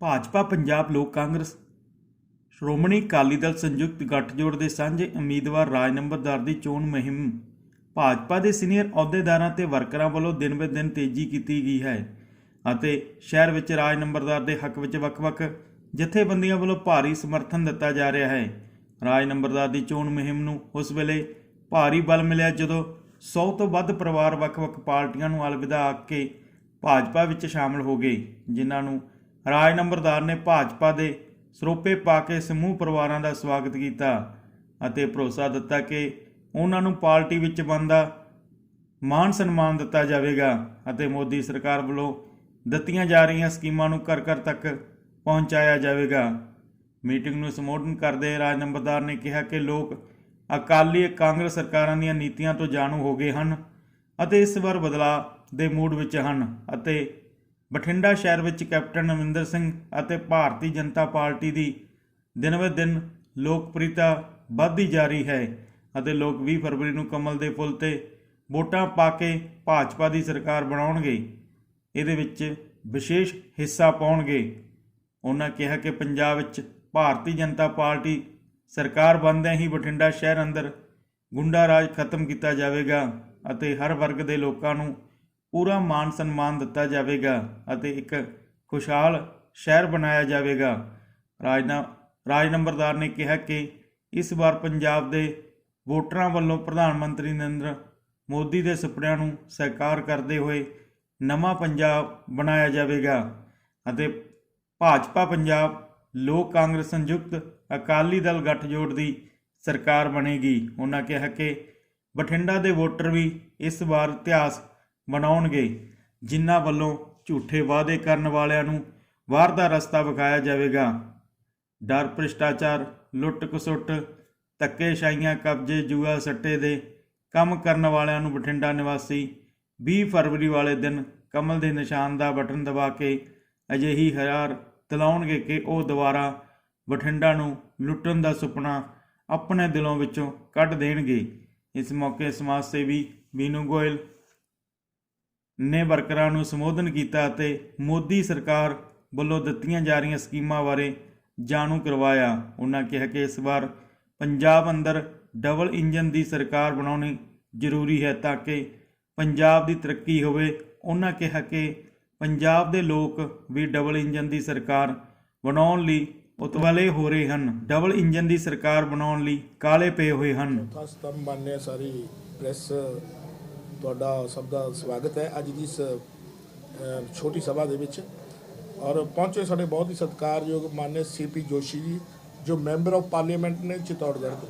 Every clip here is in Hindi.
ਭਾਜਪਾ ਪੰਜਾਬ ਲੋਕ ਕਾਂਗਰਸ ਸ਼੍ਰੋਮਣੀ ਅਕਾਲੀ ਦਲ ਸੰਯੁਕਤ ਗੱਠਜੋੜ ਦੇ ਸਾਂਝੇ ਉਮੀਦਵਾਰ ਰਾਜ ਨੰਬਰਦਾਰ ਦੀ ਚੋਣ ਮੁਹਿੰਮ ਭਾਜਪਾ ਦੇ ਸੀਨੀਅਰ ਅਹੁਦੇਦਾਰਾਂ ਤੇ ਵਰਕਰਾਂ ਵੱਲੋਂ ਦਿਨ ਬ ਦਿਨ ਤੇਜ਼ੀ ਕੀਤੀ ਗਈ ਹੈ ਅਤੇ ਸ਼ਹਿਰ ਵਿੱਚ ਰਾਜ ਨੰਬਰਦਾਰ ਦੇ ਹੱਕ ਵਿੱਚ ਵੱਖ-ਵੱਖ ਜਥੇਬੰਦੀਆਂ ਵੱਲੋਂ ਭਾਰੀ ਸਮਰਥਨ ਦਿੱਤਾ ਜਾ ਰਿਹਾ ਹੈ। ਰਾਜ ਨੰਬਰਦਾਰ ਦੀ ਚੋਣ ਮੁਹਿੰਮ ਨੂੰ ਉਸ ਵੇਲੇ ਭਾਰੀ ਬਲ ਮਿਲਿਆ ਜਦੋਂ 100 ਤੋਂ ਵੱਧ ਪਰਿਵਾਰ ਵੱਖ-ਵੱਖ ਪਾਰਟੀਆਂ ਨੂੰ ਅਲਵਿਦਾ ਆਖ ਕੇ ਭਾਜਪਾ ਵਿੱਚ ਸ਼ਾਮਲ ਹੋ ਗਏ, ਜਿਨ੍ਹਾਂ ਨੂੰ ਰਾਜ ਨੰਬਰਦਾਰ ਨੇ ਭਾਜਪਾ ਦੇ ਸਰੋਪੇ ਪਾ ਕੇ ਸਮੂਹ ਪਰਿਵਾਰਾਂ ਦਾ ਸਵਾਗਤ ਕੀਤਾ ਅਤੇ ਭਰੋਸਾ ਦਿੱਤਾ ਕਿ ਉਹਨਾਂ ਨੂੰ ਪਾਰਟੀ ਵਿੱਚ ਬਣਦਾ ਮਾਣ ਸਨਮਾਨ ਦਿੱਤਾ ਜਾਵੇਗਾ ਅਤੇ ਮੋਦੀ ਸਰਕਾਰ ਵੱਲੋਂ ਦਿੱਤੀਆਂ ਜਾ ਰਹੀਆਂ ਸਕੀਮਾਂ ਨੂੰ ਘਰ-ਘਰ ਤੱਕ ਪਹੁੰਚਾਇਆ ਜਾਵੇਗਾ। ਮੀਟਿੰਗ ਨੂੰ ਸੰਬੋਧਨ ਕਰਦੇ ਰਾਜ ਨੰਬਰਦਾਰ ਨੇ ਕਿਹਾ ਕਿ ਲੋਕ ਅਕਾਲੀ ਕਾਂਗਰਸ ਸਰਕਾਰਾਂ ਦੀਆਂ ਨੀਤੀਆਂ ਤੋਂ ਜਾਣੂ ਹੋ ਗਏ ਹਨ ਅਤੇ ਇਸ ਵਾਰ ਬਦਲਾਅ ਦੇ ਮੂਡ ਵਿੱਚ ਹਨ ਅਤੇ ਬਠਿੰਡਾ ਸ਼ਹਿਰ ਵਿੱਚ ਕੈਪਟਨ ਅਮਰਿੰਦਰ ਸਿੰਘ ਅਤੇ ਭਾਰਤੀ ਜਨਤਾ ਪਾਰਟੀ ਦੀ ਦਿਨ ਬ ਦਿਨ ਲੋਕਪ੍ਰਿਯਤਾ ਵੱਧਦੀ ਜਾ ਰਹੀ ਹੈ ਅਤੇ ਲੋਕ 20 ਫਰਵਰੀ ਨੂੰ ਕਮਲ ਦੇ ਫੁੱਲ ਤੇ ਵੋਟਾਂ ਪਾ ਕੇ ਭਾਜਪਾ ਦੀ ਸਰਕਾਰ ਬਣਾਉਣਗੇ, ਇਹਦੇ ਵਿੱਚ ਵਿਸ਼ੇਸ਼ ਹਿੱਸਾ ਪਾਉਣਗੇ। ਉਹਨਾਂ ਕਿਹਾ ਕਿ ਪੰਜਾਬ ਵਿੱਚ ਭਾਰਤੀ ਜਨਤਾ ਪਾਰਟੀ ਸਰਕਾਰ ਬਣਦਿਆਂ ਹੀ ਬਠਿੰਡਾ ਸ਼ਹਿਰ ਅੰਦਰ ਗੁੰਡਾ ਰਾਜ ਖਤਮ ਕੀਤਾ ਜਾਵੇਗਾ ਅਤੇ ਹਰ ਵਰਗ ਦੇ ਲੋਕਾਂ ਨੂੰ ਪੂਰਾ ਮਾਣ ਸਨਮਾਨ ਦਿੱਤਾ ਜਾਵੇਗਾ ਅਤੇ ਇੱਕ ਖੁਸ਼ਹਾਲ ਸ਼ਹਿਰ ਬਣਾਇਆ ਜਾਵੇਗਾ। ਰਾਜ ਨੰਬਰਦਾਰ ਨੇ ਕਿਹਾ ਕਿ ਇਸ ਵਾਰ ਪੰਜਾਬ ਦੇ ਵੋਟਰਾਂ ਵੱਲੋਂ ਪ੍ਰਧਾਨ ਮੰਤਰੀ ਨਰਿੰਦਰ ਮੋਦੀ ਦੇ ਸੁਪਨਿਆਂ ਨੂੰ ਸਾਕਾਰ ਕਰਦੇ ਹੋਏ ਨਵਾਂ ਪੰਜਾਬ ਬਣਾਇਆ ਜਾਵੇਗਾ ਅਤੇ ਭਾਜਪਾ ਪੰਜਾਬ ਲੋਕ ਕਾਂਗਰਸ ਸੰਯੁਕਤ ਅਕਾਲੀ ਦਲ ਗੱਠਜੋੜ ਦੀ ਸਰਕਾਰ ਬਣੇਗੀ। ਉਹਨਾਂ ਕਿਹਾ ਕਿ ਬਠਿੰਡਾ ਦੇ ਵੋਟਰ ਵੀ ਇਸ ਵਾਰ ਇਤਿਹਾਸ ਬਣਾਉਣਗੇ, ਜਿਨ੍ਹਾਂ ਵੱਲੋਂ ਝੂਠੇ ਵਾਅਦੇ ਕਰਨ ਵਾਲਿਆਂ ਨੂੰ ਬਾਹਰ ਦਾ ਰਸਤਾ ਵਿਖਾਇਆ ਜਾਵੇਗਾ। ਡਰ, ਭ੍ਰਿਸ਼ਟਾਚਾਰ, ਲੁੱਟ ਖਸੁੱਟ, ਧੱਕੇਸ਼ਾਹੀਆਂ, ਕਬਜ਼ੇ, ਜੂਆ ਸੱਟੇ ਦੇ ਕੰਮ ਕਰਨ ਵਾਲਿਆਂ ਨੂੰ ਬਠਿੰਡਾ ਨਿਵਾਸੀ 20 ਫਰਵਰੀ ਵਾਲੇ ਦਿਨ ਕਮਲ ਦੇ ਨਿਸ਼ਾਨ ਦਾ ਬਟਨ ਦਬਾ ਕੇ ਅਜਿਹੀ ਹਾਰ ਦਿਲਾਉਣਗੇ ਕਿ ਉਹ ਦੁਬਾਰਾ ਬਠਿੰਡਾ ਨੂੰ ਲੁੱਟਣ ਦਾ ਸੁਪਨਾ ਆਪਣੇ ਦਿਲੋਂ ਵਿੱਚੋਂ ਕੱਢ ਦੇਣਗੇ। ਇਸ ਮੌਕੇ ਸਮਾਜ ਸੇਵੀ ਬੀਨੂ ਗੋਇਲ ਨੇ ਵਰਕਰਾਂ ਨੂੰ ਸੰਬੋਧਨ ਕੀਤਾ ਅਤੇ ਮੋਦੀ ਸਰਕਾਰ ਵੱਲੋਂ ਦਿੱਤੀਆਂ ਜਾ ਰਹੀਆਂ ਸਕੀਮਾਂ ਬਾਰੇ ਜਾਣੂ ਕਰਵਾਇਆ। ਉਹਨਾਂ ਕਿਹਾ ਕਿ ਇਸ ਵਾਰ ਪੰਜਾਬ ਅੰਦਰ ਡਬਲ ਇੰਜਨ ਦੀ ਸਰਕਾਰ ਬਣਾਉਣੀ ਜ਼ਰੂਰੀ ਹੈ ਤਾਂ ਕਿ ਪੰਜਾਬ ਦੀ ਤਰੱਕੀ ਹੋਵੇ। ਉਹਨਾਂ ਕਿਹਾ ਕਿ ਪੰਜਾਬ ਦੇ ਲੋਕ ਵੀ ਡਬਲ ਇੰਜਨ ਦੀ ਸਰਕਾਰ ਬਣਾਉਣ ਲਈ ਉਤਵਾਲੇ ਹੋ ਰਹੇ ਹਨ, ਡਬਲ ਇੰਜਨ ਦੀ ਸਰਕਾਰ ਬਣਾਉਣ ਲਈ ਕਾਲੇ ਪਏ ਹੋਏ ਹਨ। ਮਾਨਿਆ ਸਾਰੀ ਪ੍ਰੈਸ ਤੁਹਾਡਾ ਸਭ ਦਾ ਸਵਾਗਤ ਹੈ ਅੱਜ ਦੀ ਇਸ ਛੋਟੀ ਸਭਾ ਦੇ ਵਿੱਚ ਔਰ ਪਹੁੰਚੇ ਸਾਡੇ ਬਹੁਤ ਹੀ ਸਤਿਕਾਰਯੋਗ ਮਾਨਿਆ ਸੀਪੀ ਜੋਸ਼ੀ ਜੀ ਜੋ ਮੈਂਬਰ ਆਫ ਪਾਰਲੀਮੈਂਟ ਨੇ ਚਿਤੌੜਗੜ੍ਹ ਤੋਂ,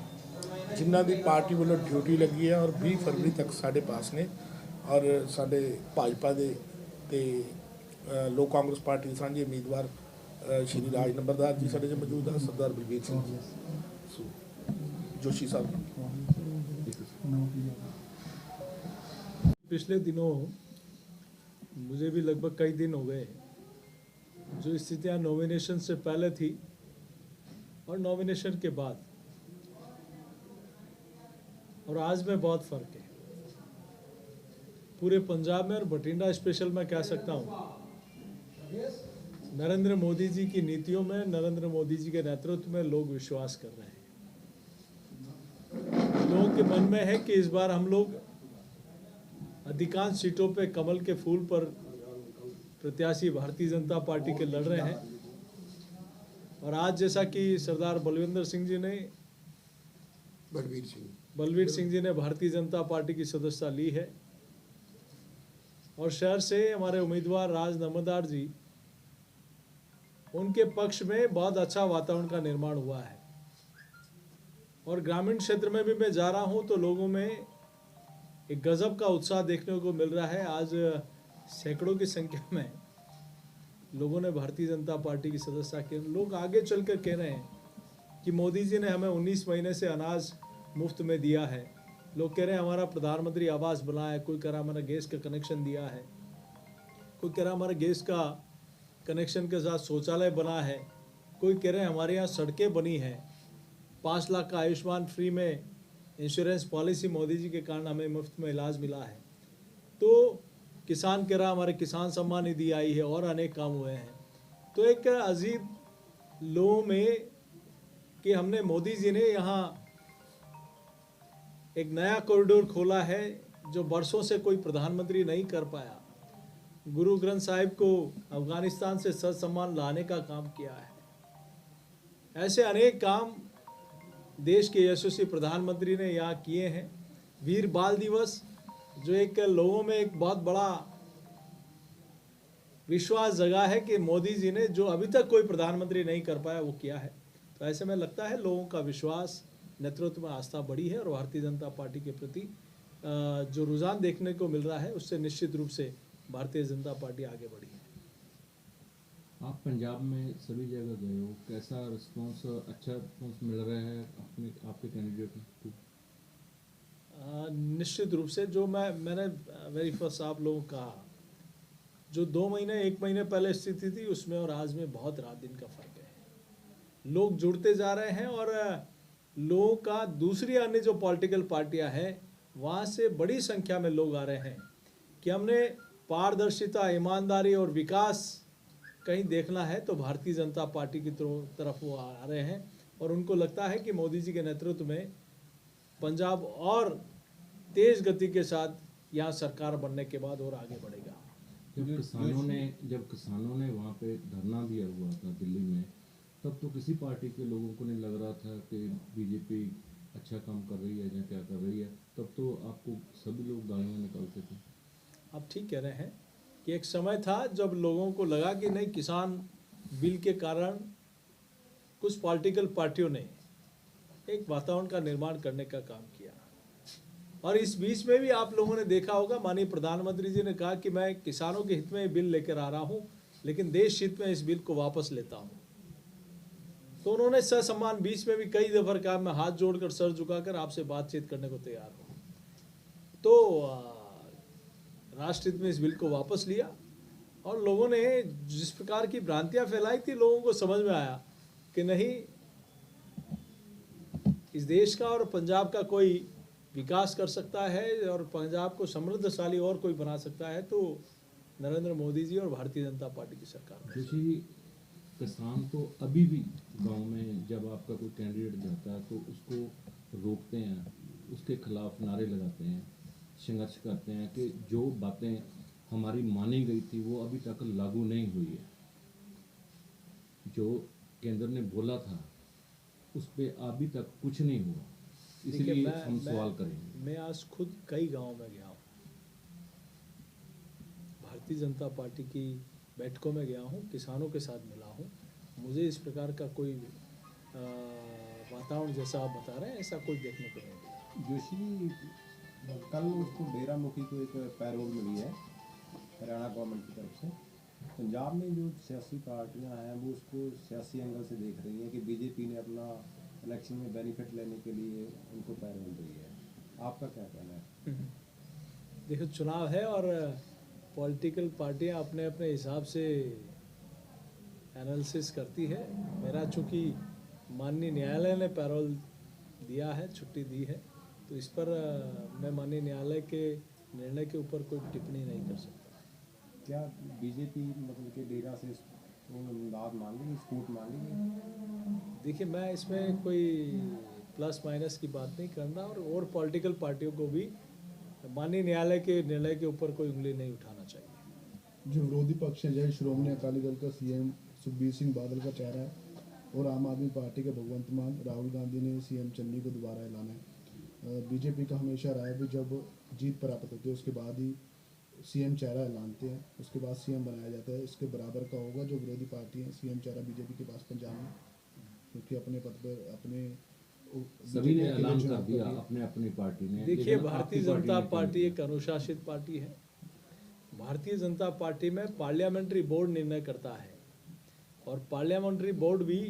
ਜਿਨ੍ਹਾਂ ਦੀ ਪਾਰਟੀ ਵੱਲੋਂ ਡਿਊਟੀ ਲੱਗੀ ਹੈ ਔਰ 20 ਫਰਵਰੀ ਤੱਕ ਸਾਡੇ ਪਾਸ ਨੇ ਔਰ ਸਾਡੇ ਭਾਜਪਾ ਦੇ ਤੇ ਲੋਕ ਕਾਂਗਰਸ ਪਾਰਟੀ ਦੇ ਸਾਂਝੇ ਉਮੀਦਵਾਰ ਸ਼੍ਰੀ ਰਾਜ ਨੰਬਰਦਾਰ ਜੀ ਸਾਡੇ 'ਚ ਮੌਜੂਦ ਹੈ, ਸਰਦਾਰ ਬਲਵੀਰ ਸਿੰਘ ਜੀ जोशी साहब। पिछले दिनों मुझे भी लगभग कई दिन हो गए जो स्थितियां नॉमिनेशन से पहले थी और नॉमिनेशन के बाद और आज में बहुत फ़र्क है। पूरे पंजाब में और बठिंडा स्पेशल मैं कह सकता हूँ नरेंद्र मोदी जी की नीतियों में, नरेंद्र मोदी जी के नेतृत्व में लोग विश्वास कर रहे हैं। लोगों के मन में है कि इस बार हम लोग अधिकांश सीटों पे कमल के फूल पर प्रत्याशी भारतीय जनता पार्टी के लड़ रहे हैं और आज जैसा कि सरदार बलविंदर सिंह जी ने बलवीर सिंह जी ने भारतीय जनता पार्टी की सदस्यता ली है और शहर से हमारे उम्मीदवार राज नंबरदार जी उनके पक्ष में बहुत अच्छा वातावरण का निर्माण हुआ है और ग्रामीण क्षेत्र में भी मैं जा रहा हूं तो लोगों में एक गजब का उत्साह देखने को मिल रहा है। आज सैकड़ों की संख्या में लोगों ने भारतीय जनता पार्टी की सदस्यता की। लोग आगे चलकर कह रहे हैं कि मोदी जी ने हमें 19 महीने से अनाज मुफ्त में दिया है। लोग कह रहे हैं हमारा प्रधानमंत्री आवास बना है, कोई कह रहा हमारा गैस का कनेक्शन दिया है, कोई कह रहा हमारा गैस का कनेक्शन के साथ शौचालय बना है, कोई कह रहे हैं हमारे यहाँ सड़कें बनी हैं, 5 लाख का आयुष्मान फ्री में इंश्योरेंस पॉलिसी मोदी जी के कारण हमें मुफ्त में इलाज मिला है। तो किसान कह रहा हमारे किसान सम्मान निधि आई है और अनेक काम हुए हैं। तो एक अजीब लोगों में कि हमने मोदी जी ने यहाँ एक नया कॉरिडोर खोला है जो वर्षों से कोई प्रधानमंत्री नहीं कर पाया। गुरु ग्रंथ साहिब को अफगानिस्तान से ससम्मान लाने का काम किया है। ऐसे अनेक काम देश के यशस्वी प्रधानमंत्री ने यहाँ किए हैं। वीर बाल दिवस जो एक लोगों में एक बहुत बड़ा विश्वास जगा है कि मोदी जी ने जो अभी तक कोई प्रधानमंत्री नहीं कर पाया वो किया है। तो ऐसे में लगता है लोगों का विश्वास, नेतृत्व में आस्था बढ़ी है और भारतीय जनता पार्टी के प्रति जो रुझान देखने को मिल रहा है उससे निश्चित रूप से भारतीय जनता पार्टी आगे बढ़ी है। आप पंजाब में सभी जगह गए हो, कैसा रिस्पांस, अच्छा रिस्पांस मिल रहा है अपने आपके कैंडिडेट को? निश्चित रूप से जो मैंने वेरी फर्स्ट आप लोगों का जो 2 महीने 1 महीने पहले स्थिति थी उसमें और आज में बहुत रात दिन का फर्क है। लोग जुड़ते जा रहे हैं और लोगों का दूसरी अन्य जो पॉलिटिकल पार्टियां हैं वहाँ से बड़ी संख्या में लोग आ रहे हैं कि हमने पारदर्शिता, ईमानदारी और विकास कहीं देखना है तो भारतीय जनता पार्टी की तरफ वो आ रहे हैं और उनको लगता है कि मोदी जी के नेतृत्व में पंजाब और तेज गति के साथ यहाँ सरकार बनने के बाद और आगे बढ़ेगा। जब किसानों ने वहाँ पे धरना दिया हुआ था दिल्ली में, तब तो किसी पार्टी के लोगों को नहीं लग रहा था कि बीजेपी अच्छा काम कर रही है या क्या कर रही है। तब तो आपको सभी लोग गालियाँ निकालते थे। आप ठीक कह रहे हैं कि एक समय था जब लोगों को लगा कि नहीं, किसान बिल के कारण कुछ पॉलिटिकल पार्टियों ने एक वातावरण का निर्माण करने का काम किया और इस बीच में भी आप लोगों ने देखा होगा माननीय प्रधानमंत्री जी ने कहा कि मैं किसानों के हित में बिल लेकर आ रहा हूं लेकिन देश हित में इस बिल को वापस लेता हूं। तो उन्होंने ससम्मान बीच में भी कई दफा कहा मैं हाथ जोड़कर सर झुकाकर आपसे बातचीत करने को तैयार हूं। तो राष्ट्र हित में इस बिल को वापस लिया और लोगों ने जिस प्रकार की भ्रांतियां फैलाई थी लोगों को समझ में आया कि नहीं, इस देश का और पंजाब का कोई विकास कर सकता है और पंजाब को समृद्धशाली और कोई बना सकता है तो नरेंद्र मोदी जी और भारतीय जनता पार्टी की सरकार। जोशी, किसान तो अभी भी गांव में जब आपका कोई कैंडिडेट जाता है तो उसको रोकते हैं, उसके खिलाफ नारे लगाते हैं, संघर्ष करते हैं कि जो बातें हमारी मानी गई थी वो अभी तक लागू नहीं हुई है। जो केंद्र ने बोला था उस पर अभी तक कुछ नहीं हुआ, इसलिए हम सवाल करेंगे। मैं आज खुद कई गांव में गया हूँ, भारतीय जनता पार्टी की बैठकों में गया हूँ, किसानों के साथ मिला हूँ। मुझे इस प्रकार का कोई वातावरण जैसा आप बता रहे हैं ऐसा कोई देखने को नहीं मिला। जोशी, कल उसको डेरा मुखी को एक पैरोल मिली है हरियाणा गवर्नमेंट की तरफ से। पंजाब में जो सियासी पार्टियां हैं वो उसको सियासी एंगल से देख रही हैं कि बीजेपी ने अपना इलेक्शन में बेनिफिट लेने के लिए उनको पैरोल दी है। आपका क्या कहना है? देखो, चुनाव है और पॉलिटिकल पार्टियां अपने अपने हिसाब से एनालिसिस करती है। मेरा चूँकि माननीय न्यायालय ने पैरोल दिया है, छुट्टी दी है, तो इस पर मैं माननीय न्यायालय के निर्णय के ऊपर कोई टिप्पणी नहीं कर सकता। क्या बीजेपी मतलब कि डेरा से दाद मांगेगी, स्कूट मांगेगी? देखिए, मैं इसमें कोई प्लस माइनस की बात नहीं करना और पॉलिटिकल पार्टियों को भी माननीय न्यायालय के निर्णय के ऊपर कोई उंगली नहीं उठाना चाहिए। जो विरोधी पक्ष है, जय श्रोमणी अकाली दल का सीएम सुखबीर सिंह बादल का चेहरा है और आम आदमी पार्टी के भगवंत मान राहुल गांधी ने सीएम चन्नी को दोबारा ऐलाना है। बीजेपी का हमेशा रहा है भी जब जीत प्राप्त होती है उसके बाद ही सीएम चेहरा ऐलानते हैं, उसके बाद सीएम बनाया जाता है। इसके बराबर का होगा जो विरोधी पार्टी है, सीएम चेहरा बीजेपी के पास पंजाब में, क्योंकि अपने पद पर अपने सभी ने ऐलान कर दिया अपने अपनी पार्टी ने। देखिए, भारतीय जनता पार्टी एक अनुशासित पार्टी है। भारतीय जनता पार्टी में पार्लियामेंट्री बोर्ड निर्णय करता है और पार्लियामेंट्री बोर्ड भी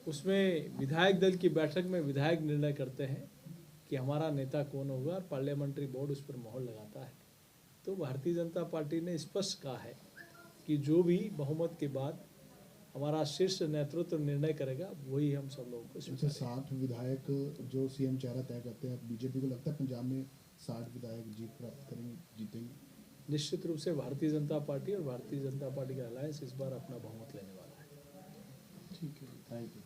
उसमें विधायक दल की बैठक में विधायक निर्णय करते हैं कि हमारा नेता कौन होगा और पार्लियामेंट्री बोर्ड उस पर मोहर लगाता है। तो भारतीय जनता पार्टी ने स्पष्ट कहा है कि जो भी बहुमत के बाद हमारा शीर्ष नेतृत्व निर्णय करेगा वही हम सब लोगों को जैसे 60 विधायक जो सीएम चेहरा तय करते हैं, बीजेपी को लगता है पंजाब में 60 विधायक जीत प्राप्त करेंगे, जीतेंगे? निश्चित रूप से भारतीय जनता पार्टी और भारतीय जनता पार्टी का अलायंस इस बार अपना बहुमत लेने वाला है। ठीक है। Thank you.